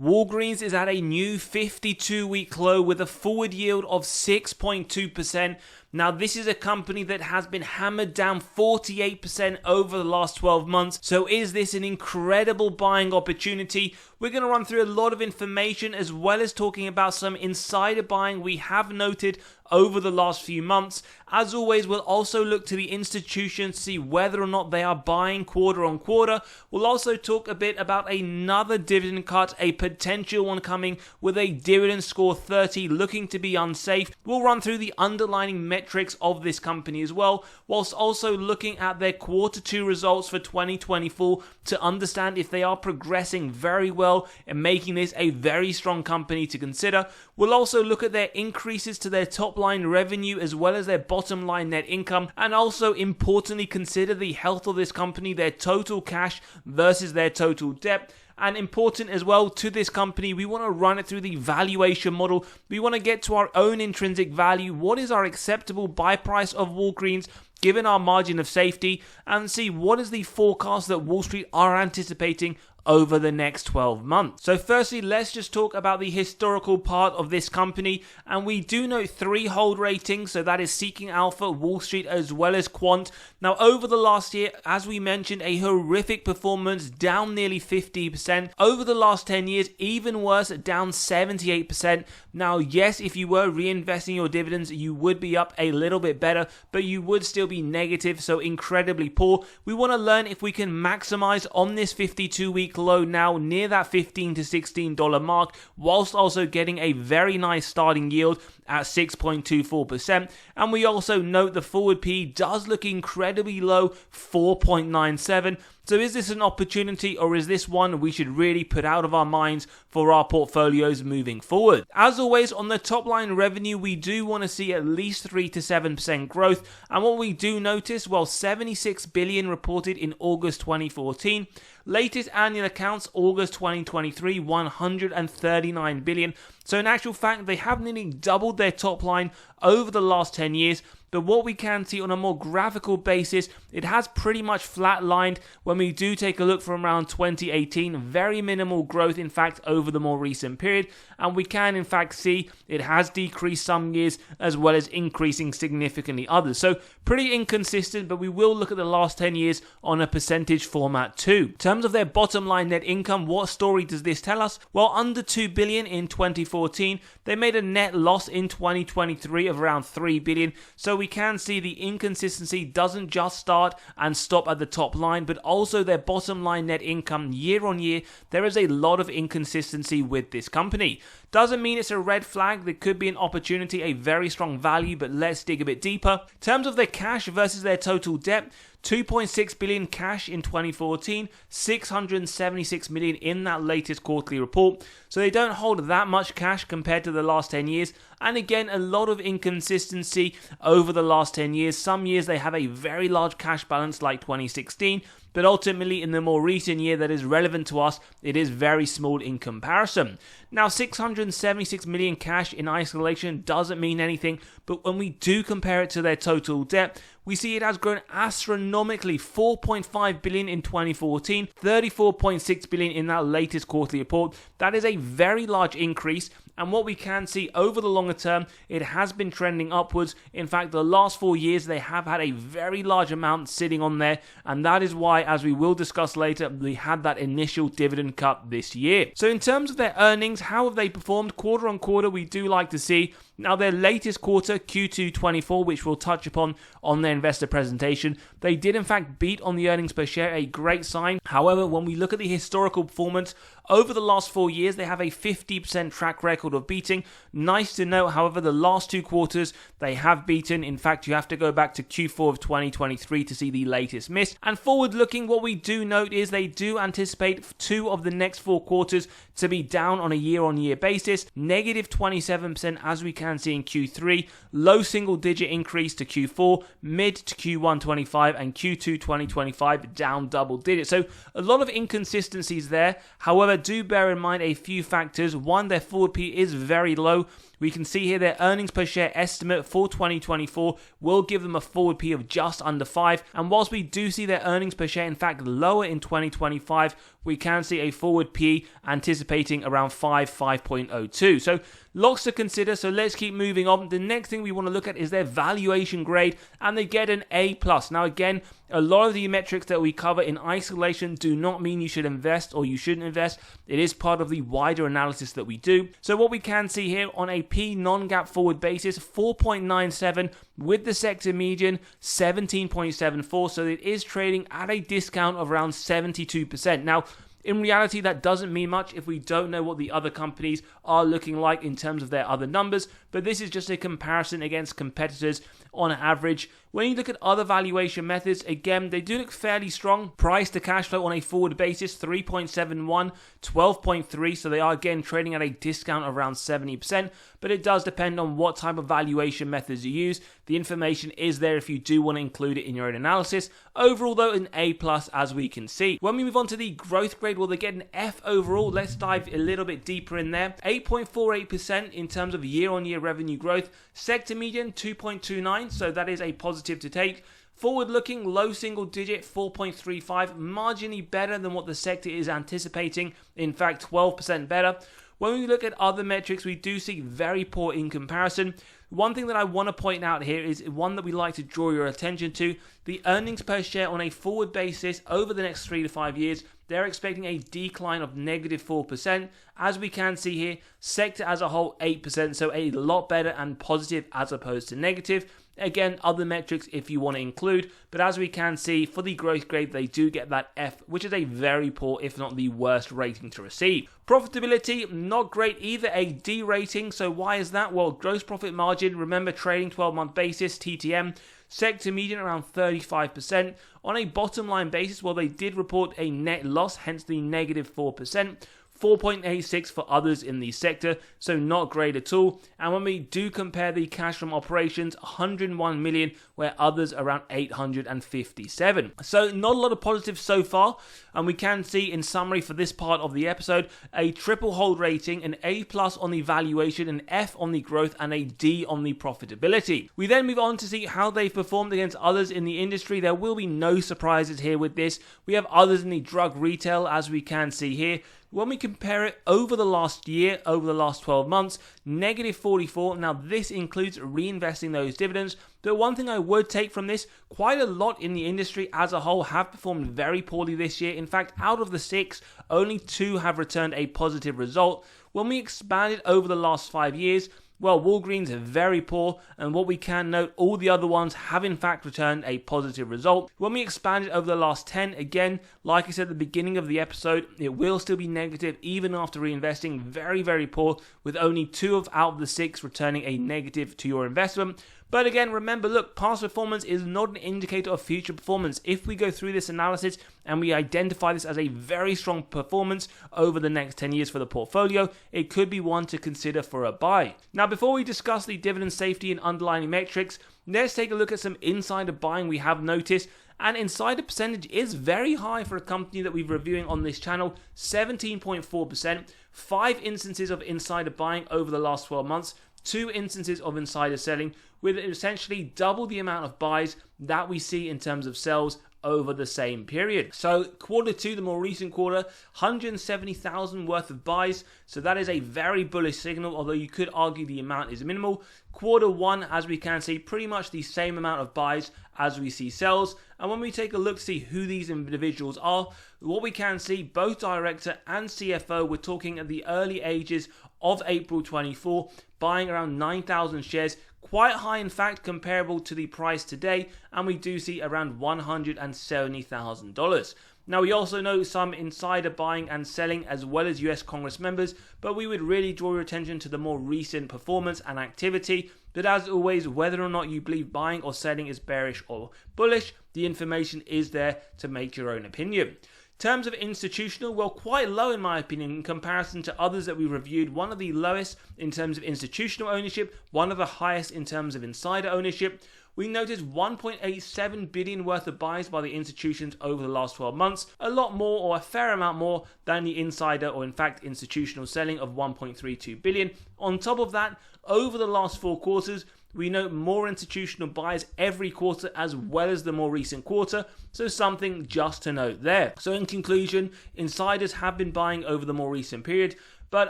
Walgreens is at a new 52-week low with a forward yield of 6.2%. Now, this is a company that has been hammered down 48% over the last 12 months. So is this an incredible buying opportunity? We're going to run through a lot of information as well as talking about some insider buying we have noted over the last few months. As always, we'll also look to the institutions to see whether or not they are buying quarter on quarter. We'll also talk a bit about another dividend cut, a potential one coming with a dividend score 30 looking to be unsafe. We'll run through the underlying metrics of this company as well, whilst also looking at their quarter 2 results for 2024 to understand if they are progressing very well and making this a very strong company to consider. We'll also look at their increases to their top line revenue as well as their bottom line net income, and also importantly consider the health of this company, their total cash versus their total debt. And important as well to this company, we want to run it through the valuation model. We want to get to our own intrinsic value. What is our acceptable buy price of Walgreens given our margin of safety, and see what is the forecast that Wall Street are anticipating over the next 12 months. So firstly, let's just talk about the historical part of this company, and we do note 3 hold ratings, so that is Seeking Alpha, Wall Street as well as Quant. Now over the last year, as we mentioned, a horrific performance, down nearly 50%. Over the last 10 years, even worse, down 78%. Now yes, if you were reinvesting your dividends, you would be up a little bit better, but you would still be negative, so incredibly poor. We want to learn if we can maximize on this 52-week low now near that $15 to $16 mark, whilst also getting a very nice starting yield at 6.24%. And we also note the forward P does look incredibly low, 4.97. So is this an opportunity, or is this one we should really put out of our minds for our portfolios moving forward? As always, on the top line revenue, we do want to see at least 3 to 7% growth. And what we do notice, well, 76 billion reported in August 2014. Latest annual accounts, August 2023, 139 billion. So in actual fact, they have nearly doubled their top line over the last 10 years. But what we can see on a more graphical basis, it has pretty much flatlined when we do take a look from around 2018. Very minimal growth, in fact, over the more recent period. And we can, in fact, see it has decreased some years as well as increasing significantly others. So pretty inconsistent, but we will look at the last 10 years on a percentage format too. In terms of their bottom line net income, what story does this tell us? Well, under 2 billion in 2014. They made a net loss in 2023 of around 3 billion. So we can see the inconsistency doesn't just start and stop at the top line, but also their bottom line net income year on year. There is a lot of inconsistency with this company. Doesn't mean it's a red flag. There could be an opportunity, a very strong value, but let's dig a bit deeper. In terms of their cash versus their total debt, 2.6 billion cash in 2014, 676 million in that latest quarterly report. So they don't hold that much cash compared to the last 10 years. And again, a lot of inconsistency over the last 10 years. Some years they have a very large cash balance like 2016. But ultimately, in the more recent year that is relevant to us, it is very small in comparison. Now, 676 million cash in isolation doesn't mean anything, but when we do compare it to their total debt, we see it has grown astronomically, 4.5 billion in 2014, 34.6 billion in that latest quarterly report. That is a very large increase. And what we can see over the longer term, it has been trending upwards. In fact, the last 4 years, they have had a very large amount sitting on there. And that is why, as we will discuss later, we had that initial dividend cut this year. So in terms of their earnings, how have they performed? Quarter on quarter, we do like to see. Now, their latest quarter, Q2 24, which we'll touch upon on their investor presentation, they did in fact beat on the earnings per share, a great sign. However, when we look at the historical performance, over the last 4 years, they have a 50% track record of beating. Nice to note, however, the last 2 quarters, they have beaten. In fact, you have to go back to Q4 of 2023 to see the latest miss. And forward looking, what we do note is they do anticipate 2 of the next 4 quarters to be down on a year-on-year basis. Negative 27% as we can see in Q3, low single-digit increase to Q4, mid to Q1 25, and Q2 2025 down double digits. So a lot of inconsistencies there. However, However, do bear in mind a few factors. One, their forward P is very low. We can see here their earnings per share estimate for 2024 will give them a forward P of just under 5. And whilst we do see their earnings per share in fact lower in 2025, we can see a forward P anticipating around 5.02. So lots to consider, so let's keep moving on. The next thing we want to look at is their valuation grade, and they get an A+. Now again, a lot of the metrics that we cover in isolation do not mean you should invest or you shouldn't invest. It is part of the wider analysis that we do. So what we can see here on a P non-GAAP forward basis, 4.97 with the sector median 17.74, so it is trading at a discount of around 72%. Now, in reality, that doesn't mean much if we don't know what the other companies are looking like in terms of their other numbers, but this is just a comparison against competitors on average. When you look at other valuation methods, again, they do look fairly strong. Price to cash flow on a forward basis, 3.71, 12.3, so they are again trading at a discount of around 70%, but it does depend on what type of valuation methods you use. The information is there if you do want to include it in your own analysis. Overall though, an A+, as we can see. When we move on to the growth grade, well, they get an F overall. Let's dive a little bit deeper in there. 8.48% in terms of year-on-year revenue growth. Sector median, 2.29, so that is a positive to take. Forward looking, low single digit, 4.35, marginally better than what the sector is anticipating. In fact, 12% better. When we look at other metrics, we do see very poor in comparison. One thing that I want to point out here is one that we like to draw your attention to. The earnings per share on a forward basis over the next 3 to 5 years, they're expecting a decline of -4%. As we can see here, sector as a whole 8%, so a lot better and positive as opposed to negative. Again, other metrics if you want to include, but as we can see, for the growth grade, they do get that F, which is a very poor, if not the worst rating to receive. Profitability, not great either, a D rating. So why is that? Well, gross profit margin, remember trading 12-month basis, TTM, sector median around 35%. On a bottom line basis, well, they did report a net loss, hence the -4%. 4.86 for others in the sector, so not great at all. And when we do compare the cash from operations, 101 million, where others around 857. So not a lot of positives so far, and we can see in summary for this part of the episode, a triple hold rating, an A+ on the valuation, an F on the growth, and a D on the profitability. We then move on to see how they've performed against others in the industry. There will be no surprises here with this. We have others in the drug retail, as we can see here. When we compare it over the last year, over the last 12 months, -44. Now this includes reinvesting those dividends. But one thing I would take from this, quite a lot in the industry as a whole have performed very poorly this year. In fact, out of the 6, only 2 have returned a positive result. When we expand it over the last 5 years, well, Walgreens are very poor, and what we can note, all the other ones have in fact returned a positive result. When we expand it over the last 10, again, like I said at the beginning of the episode, it will still be negative even after reinvesting. Very, very poor, with only 2 out of the 6 returning a negative to your investment. But again, remember, look, past performance is not an indicator of future performance. If we go through this analysis and we identify this as a very strong performance over the next 10 years for the portfolio, it could be one to consider for a buy. Now, before we discuss the dividend safety and underlying metrics, let's take a look at some insider buying we have noticed. And insider percentage is very high for a company that we're reviewing on this channel, 17.4%, 5 instances of insider buying over the last 12 months, 2 instances of insider selling, with essentially double the amount of buys that we see in terms of sells over the same period. So Q2, the more recent quarter, 170,000 worth of buys. So that is a very bullish signal, although you could argue the amount is minimal. Q1, as we can see, pretty much the same amount of buys as we see sells. And when we take a look to see who these individuals are, what we can see, both director and CFO, we're talking at the early ages of April 24, buying around 9,000 shares, quite high in fact comparable to the price today, and we do see around $170,000. Now we also know some insider buying and selling as well as US Congress members, but we would really draw your attention to the more recent performance and activity. But as always, whether or not you believe buying or selling is bearish or bullish, the information is there to make your own opinion. Terms of institutional, well, quite low in my opinion in comparison to others that we reviewed. One of the lowest in terms of institutional ownership, one of the highest in terms of insider ownership. we noticed 1.87 billion worth of buys by the institutions over the last 12 months, a lot more or a fair amount more than the insider or in fact institutional selling of 1.32 billion. On top of that, over the last 4 quarters, we note more institutional buys every quarter as well as the more recent quarter, so something just to note there. So in conclusion, insiders have been buying over the more recent period, but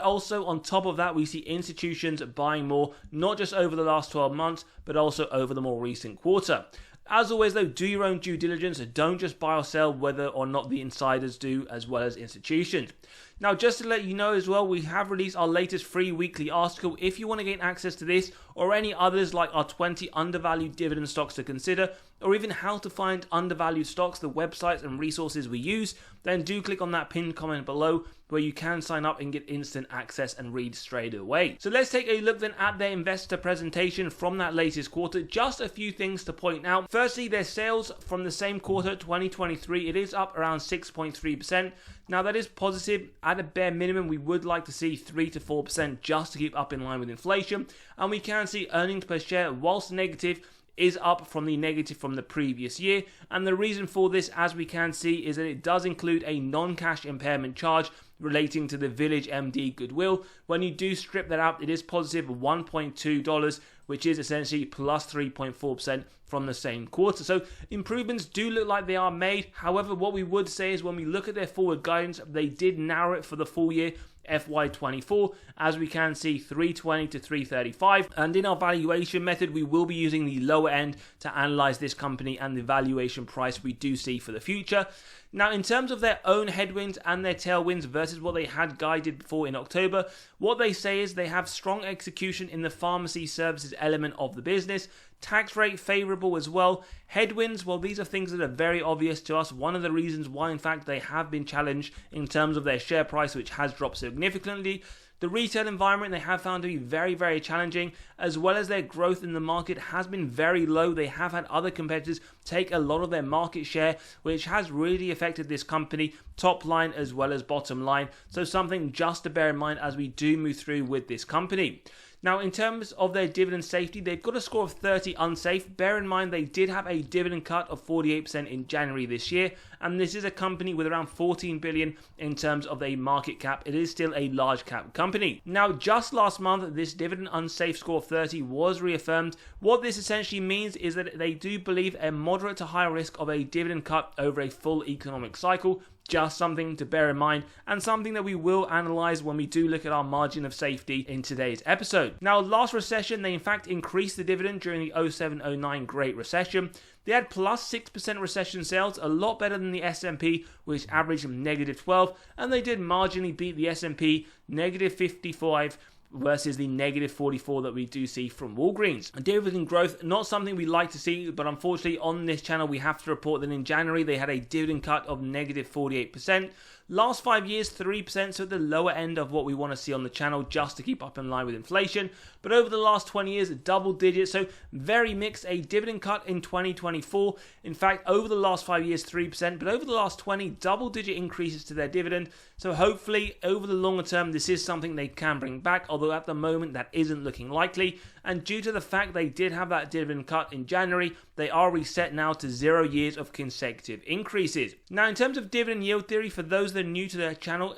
also on top of that, we see institutions buying more, not just over the last 12 months, but also over the more recent quarter. As always though, do your own due diligence, don't just buy or sell whether or not the insiders do, as well as institutions. Now, just to let you know as well, we have released our latest free weekly article. If you want to gain access to this or any others like our 20 undervalued dividend stocks to consider, or even how to find undervalued stocks, the websites and resources we use, then do click on that pinned comment below where you can sign up and get instant access and read straight away. So let's take a look then at their investor presentation from that latest quarter. Just a few things to point out. Firstly, their sales from the same quarter 2023, it is up around 6.3%. Now that is positive. At a bare minimum, we would like to see 3 to 4% just to keep up in line with inflation. And we can see earnings per share, whilst negative, is up from the negative from the previous year. And the reason for this, as we can see, is that it does include a non-cash impairment charge relating to the Village MD goodwill. When you do strip that out, it is positive $1.2, which is essentially plus 3.4% from the same quarter. So improvements do look like they are made. However, what we would say is when we look at their forward guidance, they did narrow it for the full year FY24, as we can see 320 to 335, and in our valuation method we will be using the lower end to analyze this company and the valuation price we do see for the future. Now, in terms of their own headwinds and their tailwinds versus what they had guided before in October, what they say is they have strong execution in the pharmacy services element of the business. Tax rate favorable as well. Headwinds, well, these are things that are very obvious to us. One of the reasons why, in fact, they have been challenged in terms of their share price, which has dropped significantly. The retail environment they have found to be very, very challenging, as well as their growth in the market has been very low. They have had other competitors take a lot of their market share, which has really affected this company, top line as well as bottom line. So something just to bear in mind as we do move through with this company. Now, in terms of their dividend safety, they've got a score of 30 unsafe. Bear in mind, they did have a dividend cut of 48% in January this year, and this is a company with around 14 billion in terms of a market cap. It is still a large cap company. Now, just last month, this dividend unsafe score of 30 was reaffirmed. What this essentially means is that they do believe a moderate to high risk of a dividend cut over a full economic cycle. Just something to bear in mind, and something that we will analyze when we do look at our margin of safety in today's episode. Now, last recession, they in fact increased the dividend during the 07-09 Great Recession. They had plus 6% recession sales, a lot better than the S&P, which averaged negative 12, and they did marginally beat the S&P, negative 55, versus the negative 44 that we do see from Walgreens. Dividend growth, not something we like to see, but unfortunately on this channel we have to report that in January they had a dividend cut of negative 48%. Last 5 years, 3%, so at the lower end of what we want to see on the channel just to keep up in line with inflation. But over the last 20 years, double digits, so very mixed. A dividend cut in 2024. In fact, over the last 5 years, 3%, but over the last 20, double-digit increases to their dividend. So hopefully, over the longer term, this is something they can bring back, although at the moment, that isn't looking likely. And due to the fact they did have that dividend cut in January, they are reset now to 0 years of consecutive increases. Now, in terms of dividend yield theory, for those that are new to the channel,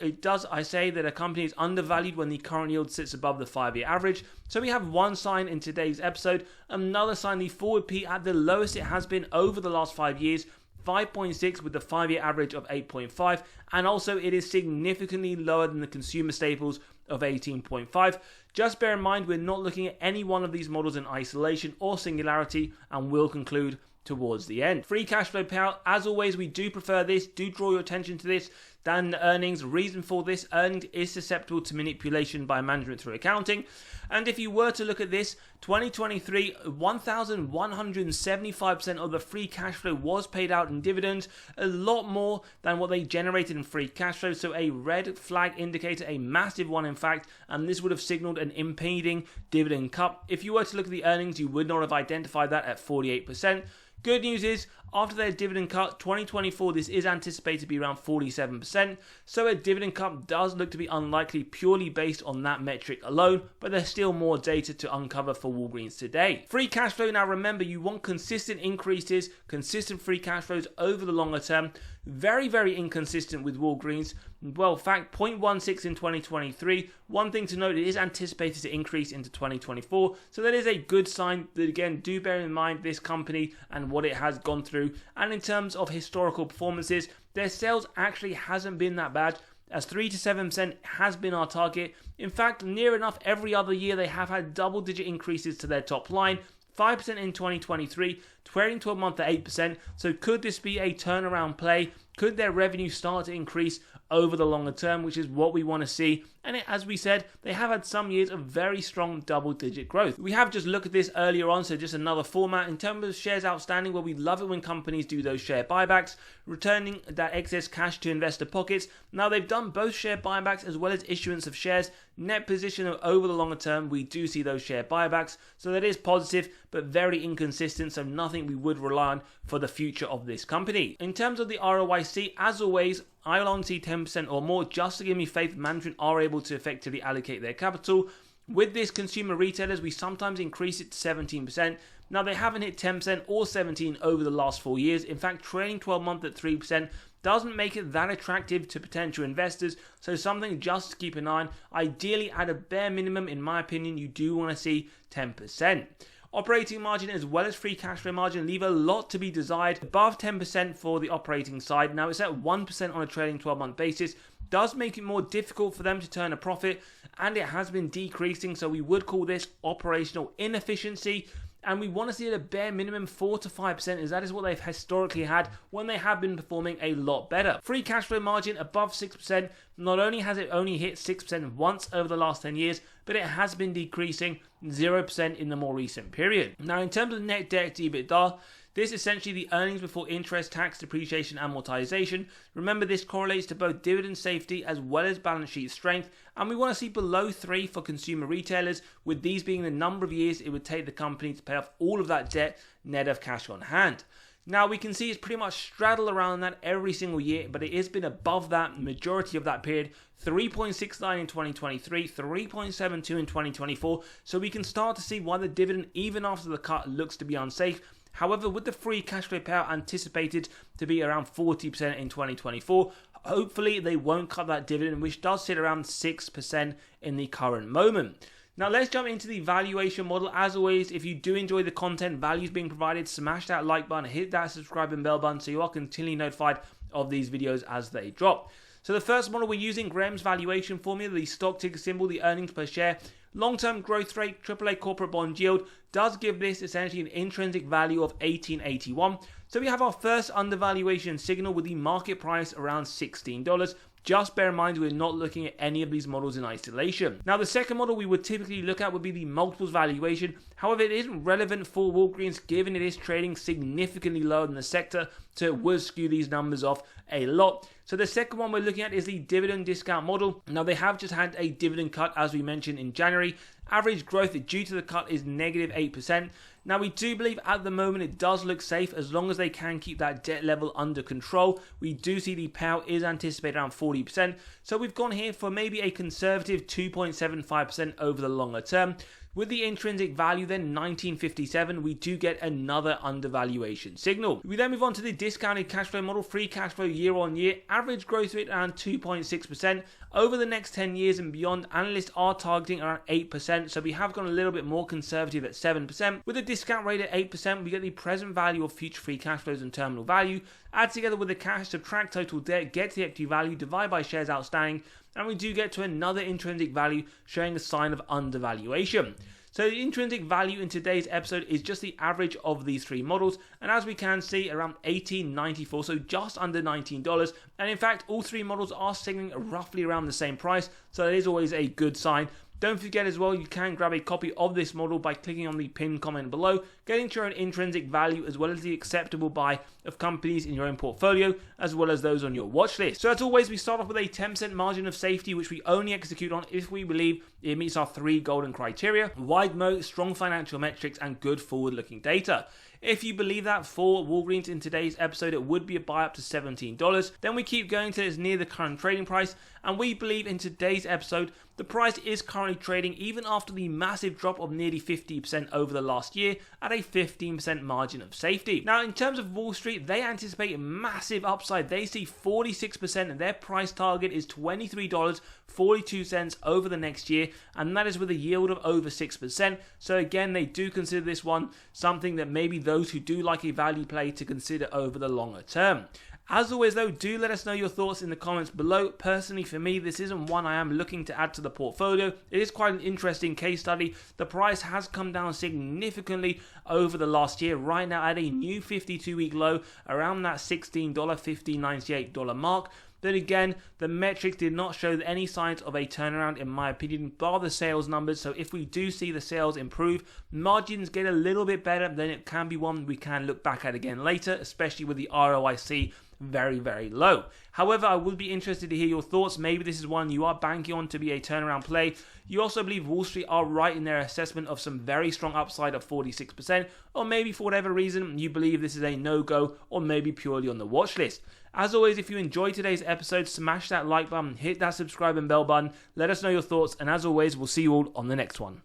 I say that a company is undervalued when the current yield sits above the 5-year average. So we have one sign in today's episode, another sign, the forward P at the lowest it has been over the last 5 years, 5.6 with the 5-year average of 8.5, and also it is significantly lower than the consumer staples of 18.5. Just bear in mind, we're not looking at any one of these models in isolation or singularity, and will conclude towards the end. Free cash flow payout, as always, we do prefer this. Do draw your attention to this than the earnings. Reason for this, earnings is susceptible to manipulation by management through accounting. And if you were to look at this, 2023, 1,175% of the free cash flow was paid out in dividends, a lot more than what they generated in free cash flow. So a red flag indicator, a massive one in fact, and this would have signaled an impending dividend cut. If you were to look at the earnings, you would not have identified that at 48%. Good news is, After their dividend cut, 2024, this is anticipated to be around 47%, so a dividend cut does look to be unlikely purely based on that metric alone, but there's still more data to uncover for Walgreens today. Free cash flow, now remember, you want consistent increases, consistent free cash flows over the longer term. Very, very inconsistent with Walgreens. Well, in fact, 0.16 in 2023. One thing to note, it is anticipated to increase into 2024. So that is a good sign. That again, do bear in mind this company and what it has gone through. And in terms of historical performances, their sales actually hasn't been that bad, as 3 to 7% has been our target. In fact, near enough every other year they have had double-digit increases to their top line. 5% in 2023, trailing 12 month at 8%. So could this be a turnaround play? Could their revenue start to increase over the longer term, which is what we want to see? And as we said, they have had some years of very strong double-digit growth. We have just looked at this earlier on, so just another format. In terms of shares outstanding, well, we love it when companies do those share buybacks, returning that excess cash to investor pockets. Now, they've done both share buybacks as well as issuance of shares. Net position over the longer term, we do see those share buybacks, so that is positive, but very inconsistent, so nothing we would rely on for the future of this company. In terms of the ROIC, as always, I will only see 10% or more just to give me faith management are able to effectively allocate their capital. With this consumer retailers, we sometimes increase it to 17%. Now, they haven't hit 10% or 17% over the last 4 years. In fact, trailing 12 month at 3% doesn't make it that attractive to potential investors, so something just to keep an eye on. Ideally, at a bare minimum, in my opinion, you do want to see 10%. Operating margin as well as free cash flow margin leave a lot to be desired. Above 10% for the operating side. Now, it's at 1% on a trailing 12-month basis. Does make it more difficult for them to turn a profit, and it has been decreasing, so we would call this operational inefficiency. And we want to see at a bare minimum 4 to 5%, as that is what they've historically had when they have been performing a lot better. Free cash flow margin above 6%. Not only has it only hit 6% once over the last 10 years, but it has been decreasing 0% in the more recent period. Now, in terms of net debt to EBITDA, this is essentially the earnings before interest, tax, depreciation, amortization. Remember, this correlates to both dividend safety as well as balance sheet strength, and we want to see below 3 for consumer retailers, with these being the number of years it would take the company to pay off all of that debt net of cash on hand. Now, we can see it's pretty much straddled around that every single year, but it has been above that majority of that period. 3.69 in 2023, 3.72 in 2024, so we can start to see why the dividend, even after the cut, looks to be unsafe. However, with the free cash flow payout anticipated to be around 40% in 2024, hopefully they won't cut that dividend, which does sit around 6% in the current moment. Now, let's jump into the valuation model. As always, if you do enjoy the content, values being provided, smash that like button, hit that subscribe and bell button so you are continually notified of these videos as they drop. So the first model we're using, Graham's valuation formula, the stock ticker symbol, the earnings per share, long-term growth rate, AAA corporate bond yield, does give this essentially an intrinsic value of 1881. So we have our first undervaluation signal with the market price around $16. Just bear in mind, we're not looking at any of these models in isolation. Now, the second model we would typically look at would be the multiples valuation. However, it isn't relevant for Walgreens given it is trading significantly lower than the sector, so it would skew these numbers off a lot. So the second one we're looking at is the dividend discount model. Now, they have just had a dividend cut, as we mentioned, in January. Average growth due to the cut is negative 8%. Now, we do believe at the moment it does look safe as long as they can keep that debt level under control. We do see the payout is anticipated around 40%. So we've gone here for maybe a conservative 2.75% over the longer term. With the intrinsic value then 1957, we do get another undervaluation signal. We then move on to the discounted cash flow model, free cash flow year on year, average growth rate around 2.6%. Over the next 10 years and beyond, analysts are targeting around 8%, so we have gone a little bit more conservative at 7%. With a discount rate at 8%, we get the present value of future free cash flows and terminal value, add together with the cash, subtract total debt, get to the equity value, divide by shares outstanding, and we do get to another intrinsic value showing a sign of undervaluation. So the intrinsic value in today's episode is just the average of these three models, and as we can see, around $18.94, so just under $19. And in fact, all three models are signaling roughly around the same price, so that is always a good sign. Don't forget as well, you can grab a copy of this model by clicking on the pinned comment below, getting to your own intrinsic value as well as the acceptable buy of companies in your own portfolio, as well as those on your watch list. So as always, we start off with a 10% margin of safety, which we only execute on if we believe it meets our three golden criteria: wide moat, strong financial metrics, and good forward-looking data. If you believe that for Walgreens in today's episode, it would be a buy up to $17. Then we keep going till it's near the current trading price, and we believe in today's episode the price is currently trading, even after the massive drop of nearly 50% over the last year, at a 15% margin of safety. Now, in terms of Wall Street, they anticipate a massive upside. They see 46%, and their price target is $23.42 over the next year, and that is with a yield of over 6%. So again, they do consider this one something that maybe those who do like a value play to consider over the longer term. As always though, do let us know your thoughts in the comments below. Personally, for me, this isn't one I am looking to add to the portfolio. It is quite an interesting case study. The price has come down significantly over the last year, right now at a new 52-week low, around that $16, $15.98 mark. Then again, the metrics did not show any signs of a turnaround in my opinion, bar the sales numbers. So if we do see the sales improve, margins get a little bit better, then it can be one we can look back at again later, especially with the ROIC very, very low. However, I would be interested to hear your thoughts. Maybe this is one you are banking on to be a turnaround play. You also believe Wall Street are right in their assessment of some very strong upside of 46%, or maybe for whatever reason you believe this is a no-go, or maybe purely on the watch list. As always, if you enjoyed today's episode, smash that like button, hit that subscribe and bell button, let us know your thoughts, and as always, we'll see you all on the next one.